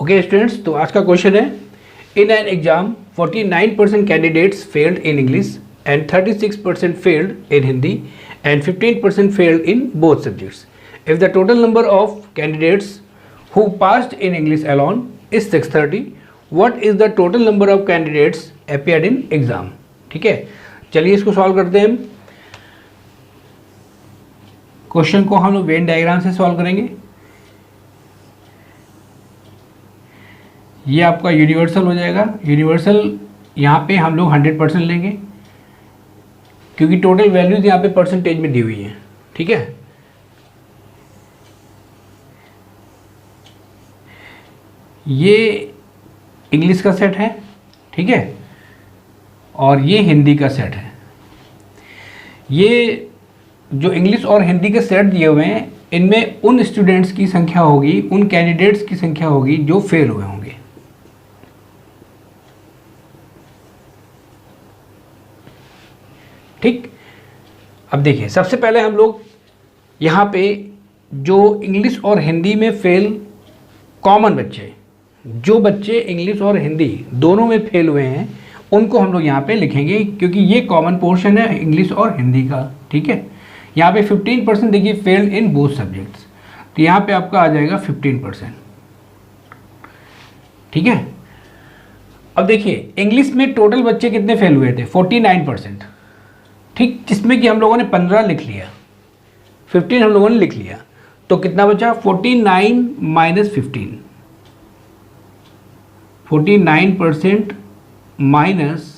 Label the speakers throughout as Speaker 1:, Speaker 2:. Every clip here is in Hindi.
Speaker 1: ओके स्टूडेंट्स, तो आज का क्वेश्चन है in an exam 49% candidates failed in English and 36% failed in Hindi and 15% failed in both subjects. If the total number of candidates who passed in English alone is 630, what is the total number of candidates appeared in exam. ठीक है, चलिए इसको सॉल्व करते हैं. हम क्वेश्चन को हम लोग वेन डायग्राम से सॉल्व करेंगे. ये आपका यूनिवर्सल हो जाएगा. यूनिवर्सल यहाँ पे हम लोग 100% लेंगे क्योंकि टोटल वैल्यूज यहाँ पे परसेंटेज में दी हुई है. ठीक है, ये इंग्लिश का सेट है. ठीक है, और ये हिंदी का सेट है. ये जो इंग्लिश और हिंदी के सेट दिए हुए हैं इनमें उन स्टूडेंट्स की संख्या होगी, उन कैंडिडेट्स की संख्या होगी जो फेल हुए होंगे. ठीक, अब देखिए सबसे पहले हम लोग यहाँ पे जो इंग्लिश और हिंदी में फेल कॉमन बच्चे, जो बच्चे इंग्लिश और हिंदी दोनों में फेल हुए हैं उनको हम लोग यहाँ पे लिखेंगे क्योंकि ये कॉमन पोर्शन है इंग्लिश और हिंदी का. ठीक है, यहाँ पे 15% देखिए फेल्ड इन बोथ सब्जेक्ट्स, तो यहाँ पे आपका आ जाएगा 15%. ठीक है, अब देखिए इंग्लिश में टोटल बच्चे कितने फेल हुए थे? 49%. ठीक, जिसमें कि हम लोगों ने 15 लिख लिया, 15 हम लोगों ने लिख लिया, तो कितना बचा? 49 माइनस 15. 49% minus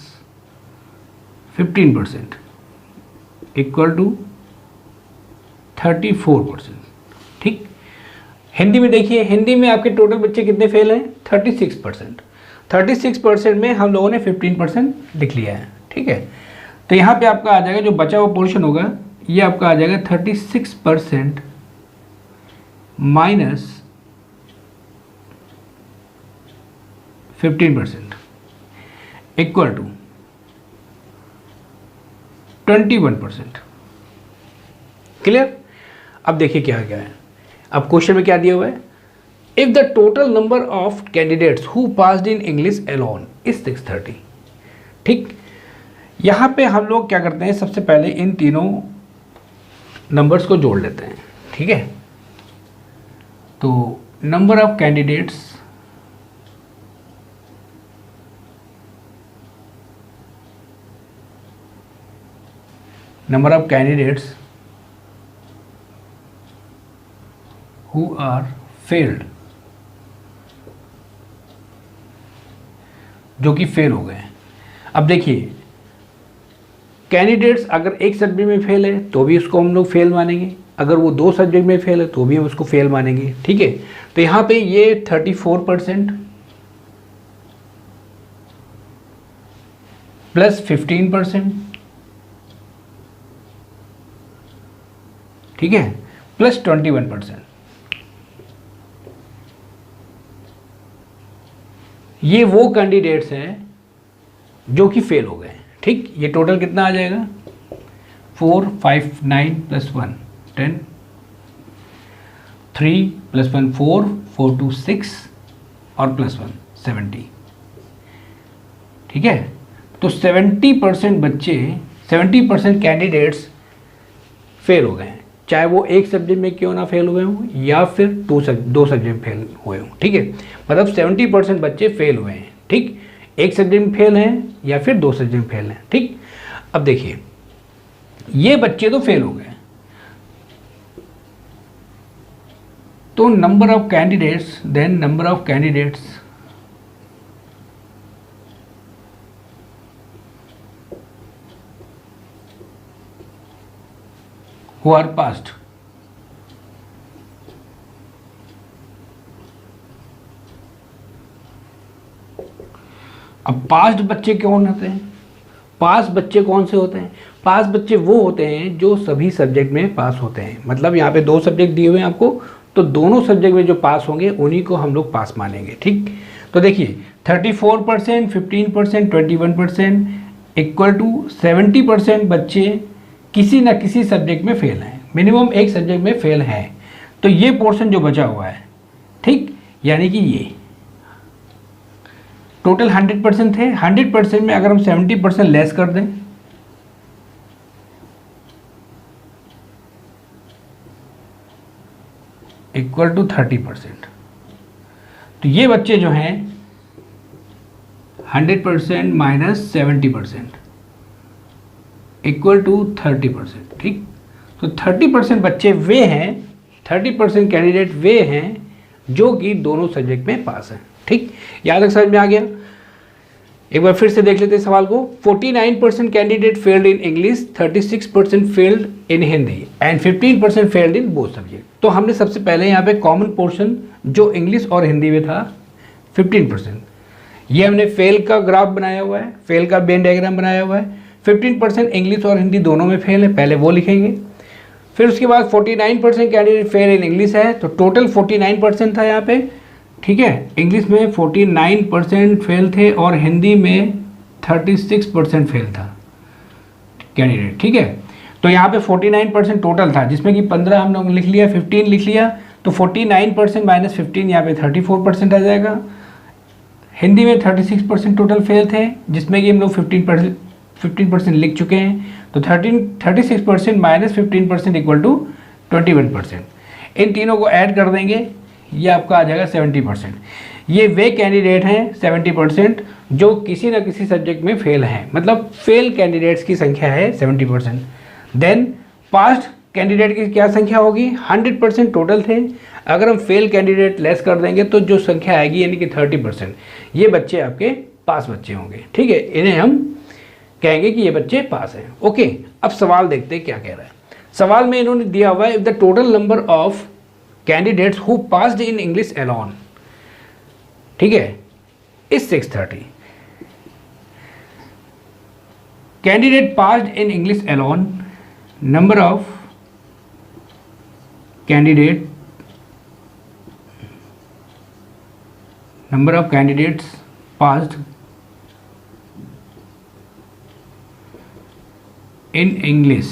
Speaker 1: 15% equal to 34%. ठीक, हिंदी में देखिए, हिंदी में आपके टोटल बच्चे कितने फेल हैं? 36%. 36% में हम लोगों ने 15% लिख लिया है. ठीक है, तो यहाँ पे आपका आ जाएगा जो बचा हुआ पोर्शन होगा ये आपका आ जाएगा 36% माइनस 15% इक्वल टू 21%. क्लियर? अब देखिए क्या क्या है. अब क्वेश्चन में क्या दिया हुआ है? If the total number of candidates who passed in English alone is 630. ठीक, यहाँ पे हम लोग क्या करते हैं, सबसे पहले इन तीनों नंबर्स को जोड़ लेते हैं. ठीक है, तो number of candidates who are failed, जो कि फेल हो गए. अब देखिए कैंडिडेट्स अगर एक सब्जेक्ट में फेल है तो भी उसको हम लोग फेल मानेंगे, अगर वो 2 सब्जेक्ट में फेल है तो भी हम उसको फेल मानेंगे. ठीक है, तो यहाँ पे ये 34% प्लस 15%. ठीक है, प्लस 21%. ये वो कैंडिडेट्स हैं जो कि फेल हो गए. ठीक, ये टोटल कितना आ जाएगा? 4, 5, 9 प्लस 1 10, 3 प्लस 1 4, 4 2 6 और प्लस 1 70. ठीक है, तो 70% बच्चे, 70% कैंडिडेट्स फेल हो गए हैं, चाहे वो एक सब्जेक्ट में क्यों ना फेल हुए हों या फिर 2 सब्जेक्ट में फेल हुए हों. ठीक है, मतलब 70% बच्चे फेल हुए हैं. ठीक, एक सब्जेक्ट में फेल हैं या फिर 2 सब्जेक्ट में फेल हैं. ठीक, अब देखिए ये बच्चे तो फेल हो गए, तो number of candidates, then number of candidates who are passed. अब पास्ड बच्चे कौन होते हैं? पास बच्चे कौन से होते हैं? पास बच्चे वो होते हैं जो सभी सब्जेक्ट में पास होते हैं. मतलब यहाँ पे 2 सब्जेक्ट दिए हुए हैं आपको, तो दोनों सब्जेक्ट में जो पास होंगे उन्हीं को हम लोग पास मानेंगे. ठीक, तो देखिए 34%, 15%, 21% इक्वल टू 70% बच्चे किसी न किसी सब्जेक्ट में फेल हैं, मिनिमम एक सब्जेक्ट में फेल हैं. तो ये पोर्शन जो बचा हुआ है, ठीक, यानी कि ये टोटल 100% थे, 100% में अगर हम 70% लेस कर दें, इक्वल टू 30%, तो ये बच्चे जो हैं 100% माइनस 70% इक्वल टू 30%। ठीक, तो 30% बच्चे वे हैं, 30% कैंडिडेट वे हैं जो कि दोनों सब्जेक्ट में पास हैं। ठीक, याद रख, समझ में आ गया। एक बार फिर से देख लेते हैं सवाल को। 49% candidate failed in English, 36% failed in Hindi and 15% failed in both subject. तो हमने सबसे पहले यहाँ पे कॉमन पोर्शन जो इंग्लिश और हिंदी में था 15%, ये हमने फेल का ग्राफ बनाया हुआ है, फेल का वेन डायग्राम बनाया हुआ है। 15% इंग्लिश और हिंदी दोनों में फेल है, पहले वो लिखेंगे। फिर उसके बाद 49% कैंडिडेट फेल इन इंग्लिश है, तो टोटल 49% था यहाँ पे। ठीक है, इंग्लिश में 49% फेल थे और हिंदी में 36% फेल था कैंडिडेट। ठीक है, तो यहाँ पे 49% टोटल था, जिसमें कि 15 हम लोग लिख लिया, 15 लिख लिया, तो 49% माइनस 15 यहाँ पे 34% आ जाएगा। हिंदी में 36% टोटल फेल थे, जिसमें कि हम लोग 15% लिख चुके हैं, तो 36% माइनस 15% इक्वल टू 21%। इन तीनों को ऐड कर देंगे, ये आपका आ जाएगा 70%। ये वे कैंडिडेट हैं 70% जो किसी न किसी सब्जेक्ट में फेल हैं, मतलब फेल कैंडिडेट्स की संख्या है 70%। देन पास्ट कैंडिडेट की क्या संख्या होगी, 100% टोटल थे, अगर हम फेल कैंडिडेट लेस कर देंगे तो जो संख्या आएगी यानी कि 30%, ये बच्चे आपके पास बच्चे होंगे। ठीक है, इन्हें हम कहेंगे कि ये बच्चे पास हैं। ओके, अब सवाल देखते हैं क्या कह रहा है। सवाल में इन्होंने दिया हुआ है, if the total number of candidates who passed in English alone, ठीक है, is 630। Candidate passed in English alone, number of candidates passed in English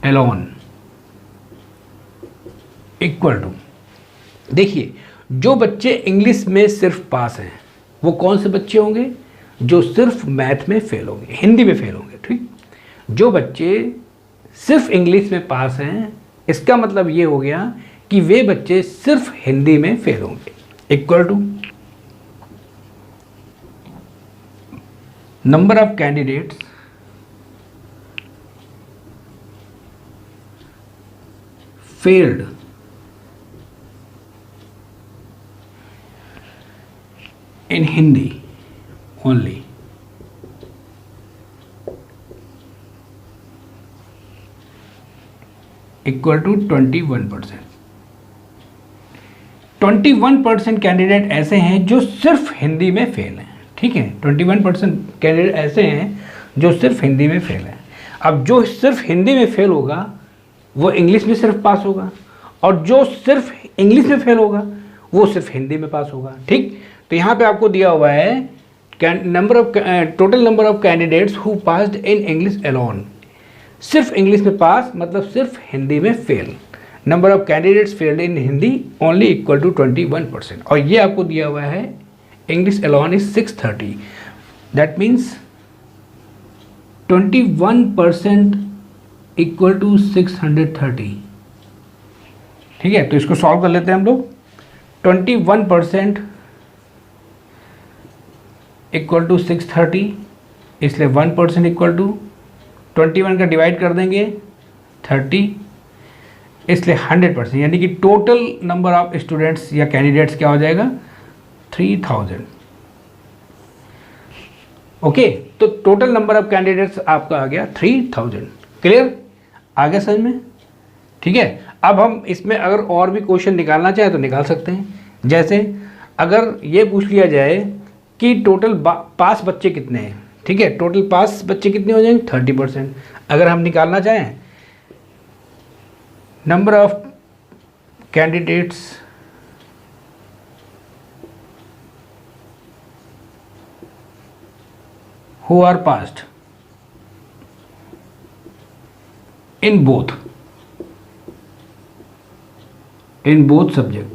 Speaker 1: alone equal to, देखिए जो बच्चे इंग्लिश में सिर्फ पास हैं वो कौन से बच्चे होंगे, जो सिर्फ मैथ में फेल होंगे, हिंदी में फेल होंगे। ठीक, जो बच्चे सिर्फ इंग्लिश में पास हैं, इसका मतलब ये हो गया कि वे बच्चे सिर्फ हिंदी में फेल होंगे, equal to number of candidates failed in Hindi only equal to 21%। 21% candidate ऐसे हैं जो सिर्फ हिंदी में फेल हैं। ठीक है, 21% कैंडिडेट ऐसे हैं जो सिर्फ हिंदी में फेल हैं। अब जो सिर्फ हिंदी में फेल होगा वो इंग्लिश में सिर्फ पास होगा, और जो सिर्फ इंग्लिश में फेल होगा वो सिर्फ हिंदी में पास होगा। ठीक, तो यहाँ पे आपको दिया हुआ है total number of candidates who passed in English alone, सिर्फ इंग्लिश में पास मतलब सिर्फ हिंदी में fail, number of candidates failed in Hindi only equal to 21%, और ये आपको दिया हुआ है English alone is 630, that means 21% equal to 630। ठीक है, तो इसको सॉल्व कर लेते हैं हम लोग। 21% इक्वल टू 630, इसलिए 1% इक्वल टू 21 का डिवाइड कर देंगे 30, इसलिए 100%, यानी कि टोटल नंबर ऑफ स्टूडेंट्स या कैंडिडेट्स क्या हो जाएगा 3000। ओके, तो टोटल नंबर ऑफ कैंडिडेट्स आपका आ गया 3000। क्लियर, आ गया समझ में? ठीक है, अब हम इसमें अगर और भी क्वेश्चन निकालना चाहें तो निकाल सकते हैं। जैसे अगर ये पूछ लिया जाए कि टोटल पास बच्चे कितने हैं, ठीक है, टोटल पास बच्चे कितने हो जाएंगे 30%। अगर हम निकालना चाहें number of candidates who are passed in both subject,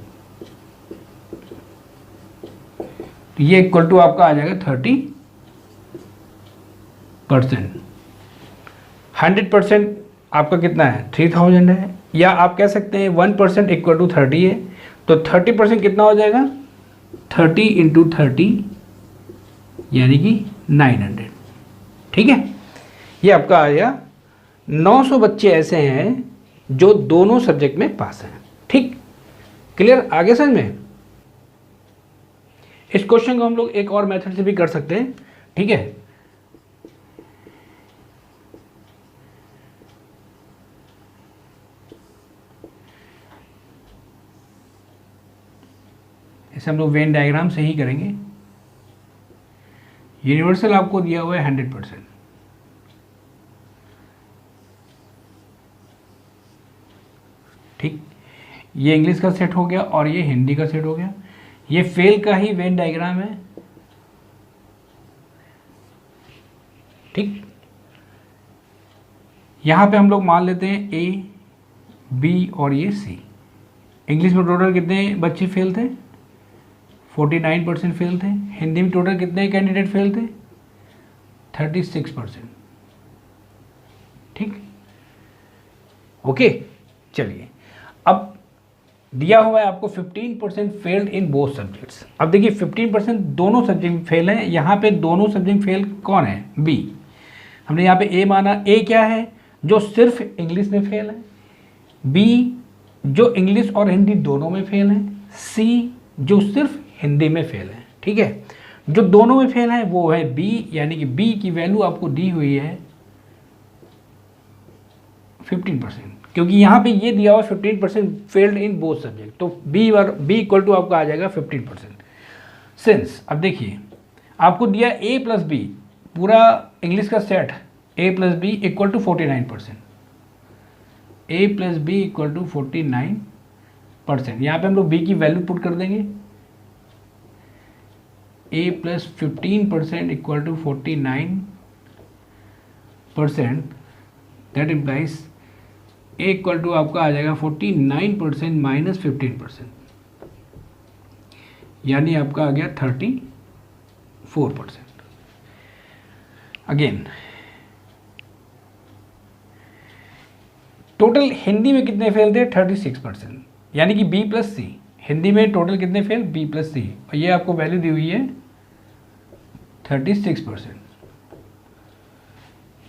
Speaker 1: तो ये इक्वल टू आपका आ जाएगा 30%। 100% आपका कितना है 3000 है, या आप कह सकते हैं 1% इक्वल टू 30 है, तो 30% कितना हो जाएगा 30 इंटू 30 यानी कि 900। ठीक है, ये आपका आ गया 900 बच्चे ऐसे हैं जो दोनों सब्जेक्ट में पास हैं। ठीक, क्लियर, आगे समझ में। इस क्वेश्चन को हम लोग एक और मेथड से भी कर सकते हैं। ठीक है, इसे हम लोग वेन डायग्राम से ही करेंगे। यूनिवर्सल आपको दिया हुआ है 100%। ठीक, ये इंग्लिश का सेट हो गया और ये हिंदी का सेट हो गया। ये फेल का ही वेन डायग्राम है। ठीक, यहां पे हम लोग मान लेते हैं ए, बी और ये सी। इंग्लिश में टोटल कितने बच्चे फेल थे 49% फेल थे। हिंदी में टोटल कितने कैंडिडेट फेल थे 36%। ठीक, ओके, चलिए अब दिया हुआ है आपको 15% फेल्ड इन बोथ सब्जेक्ट्स। अब देखिए 15% दोनों सब्जेक्ट में फेल है। यहाँ पे दोनों सब्जेक्ट फेल कौन है, बी। हमने यहाँ पे ए माना, ए क्या है जो सिर्फ इंग्लिश में फेल है, बी जो इंग्लिश और हिंदी दोनों में फेल है, सी जो सिर्फ हिंदी में फेल है। ठीक है, जो दोनों में फेल है वो है बी, यानी कि बी की वैल्यू आपको दी हुई है 15%, क्योंकि यहाँ पे ये दिया हुआ 15% फेल्ड इन बोथ सब्जेक्ट, तो बी इक्वल टू आपका आ जाएगा 15%। सिंस अब देखिए आपको दिया ए प्लस बी, पूरा इंग्लिश का set A plus B equal to 49%, A plus B equal to 49%। यहाँ पे हम लोग बी की वैल्यू पुट कर देंगे, A plus 15% equal to 49%, that implies A equal to आपका आ जाएगा 49% माइनस 15%, यानी आपका आ गया 34%। अगेन टोटल हिंदी में कितने फेल थे 36%, यानी कि बी प्लस सी। हिंदी में टोटल कितने फेल बी प्लस सी, और ये आपको वैल्यू दी हुई है 36%।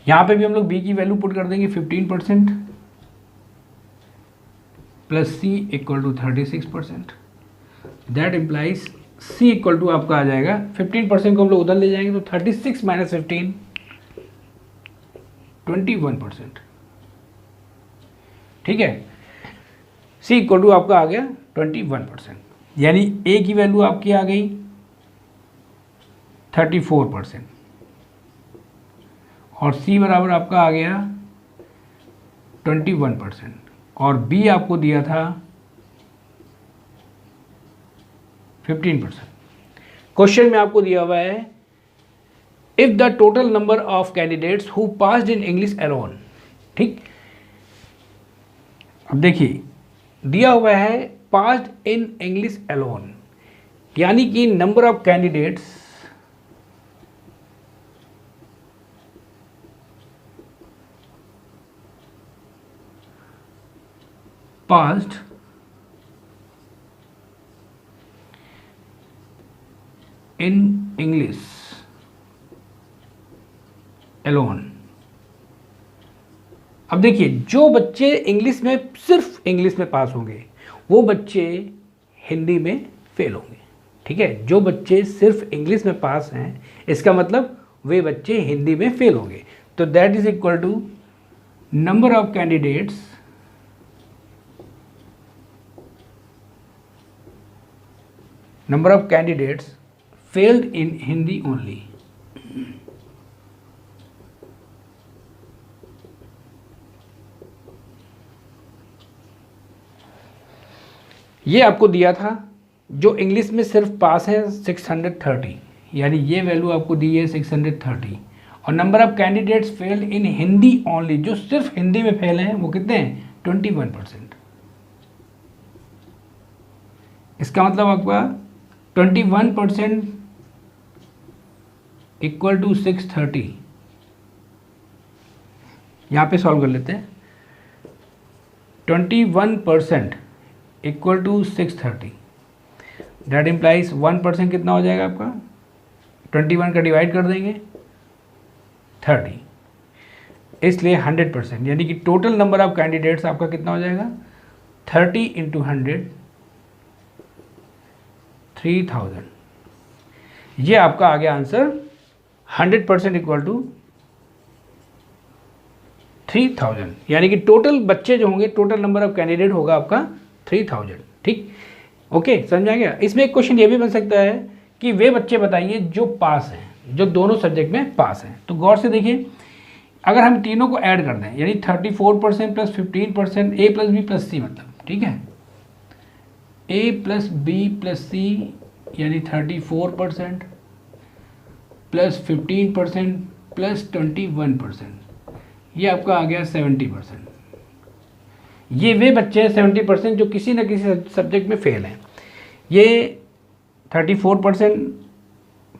Speaker 1: यहाँ पे भी हम लोग बी की वैल्यू पुट कर देंगे 15% plus C equal to 36%, that implies C equal to आपका आ जाएगा 15% को हम लोग उधर ले जाएंगे तो 36 माइनस 15 21%। ठीक है, सी इक्वल टू आपका आ गया 21%, यानी ए की वैल्यू आपकी आ गई 34% और सी बराबर आपका आ गया 21%, और बी आपको दिया था 15%। क्वेश्चन में आपको दिया हुआ है if the total number of candidates who passed in English alone. ठीक, अब देखिए दिया हुआ है पास्ड इन इंग्लिश अलोन, यानी कि number of candidates passed in English alone. अब देखिए जो बच्चे इंग्लिश में सिर्फ इंग्लिश में पास होंगे वो बच्चे हिंदी में फेल होंगे। ठीक है, जो बच्चे सिर्फ इंग्लिश में पास हैं इसका मतलब वे बच्चे हिंदी में फेल होंगे। तो that is equal to number of candidates failed in Hindi only। ये आपको दिया था जो इंग्लिश में सिर्फ पास है 630, यानी ये वैल्यू आपको दी है 630, और number of candidates failed in Hindi only, जो सिर्फ हिंदी में फेल हैं वो कितने हैं 21%। इसका मतलब आपका 21% इक्वल टू 630, यहाँ पे सॉल्व कर लेते हैं। 21% इक्वल टू 630, दैट इम्प्लाइज 1% कितना हो जाएगा आपका, 21 का डिवाइड कर देंगे 30, इसलिए 100%, यानी कि टोटल नंबर ऑफ कैंडिडेट्स आपका कितना हो जाएगा 30 इंटू 100, 3000। ये आपका आ गया आंसर 100% इक्वल टू 3000, यानी कि टोटल बच्चे जो होंगे, टोटल नंबर ऑफ कैंडिडेट होगा आपका 3000। ठीक, ओके, समझ आ गया। इसमें एक क्वेश्चन ये भी बन सकता है कि वे बच्चे बताइए जो पास हैं, जो दोनों सब्जेक्ट में पास हैं। तो गौर से देखिए, अगर हम तीनों को ऐड कर दें, यानी 34% प्लस 15%, ए प्लस बी प्लस सी, मतलब ठीक है, ए प्लस बी प्लस सी यानी 34% प्लस 15% प्लस 21%, ये आपका आ गया 70%। ये वे बच्चे हैं 70% जो किसी न किसी सब्जेक्ट में फेल हैं। ये 34%,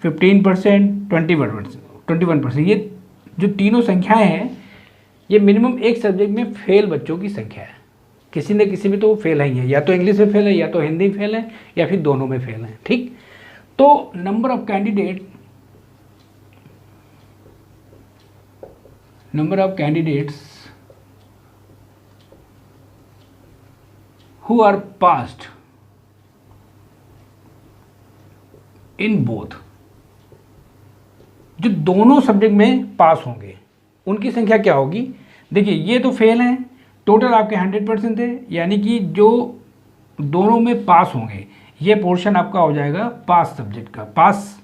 Speaker 1: 15%, 21%, ये जो तीनों संख्याएं हैं, ये मिनिमम एक सब्जेक्ट में फेल बच्चों की संख्या है। किसी न किसी में तो वो फेल ही है, या तो इंग्लिश में फेल है, या तो हिंदी में फेल है, या फिर दोनों में फेल है। ठीक, तो number of candidates who are passed in both, जो दोनों सब्जेक्ट में पास होंगे उनकी संख्या क्या होगी। देखिए, ये तो फेल हैं, टोटल आपके 100% थे, यानी कि जो दोनों में पास होंगे ये पोर्शन आपका हो जाएगा पास सब्जेक्ट का, पास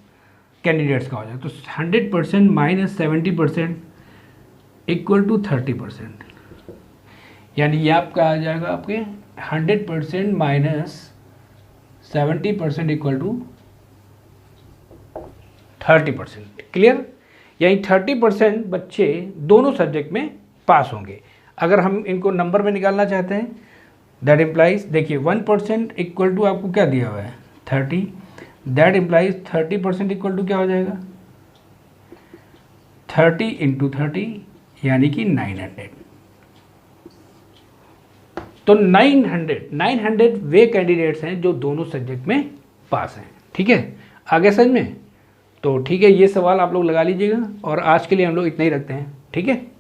Speaker 1: कैंडिडेट्स का हो जाएगा। तो 100% माइनस 70% इक्वल टू 30%, यानी ये आपका आ जाएगा आपके 100% माइनस 70% इक्वल टू 30%। क्लियर, यानी 30% बच्चे दोनों सब्जेक्ट में पास होंगे। अगर हम इनको नंबर में निकालना चाहते हैं, दैट इम्प्लाइज, देखिए 1% इक्वल टू आपको क्या दिया हुआ है 30, दैट इम्प्लाइज 30% इक्वल टू क्या हो जाएगा 30 इंटू 30, यानी कि 900। तो 900 वे कैंडिडेट्स हैं जो दोनों सब्जेक्ट में पास हैं। ठीक है, आगे समझ में। तो ठीक है, ये सवाल आप लोग लगा लीजिएगा, और आज के लिए हम लोग इतना ही रखते हैं। ठीक है।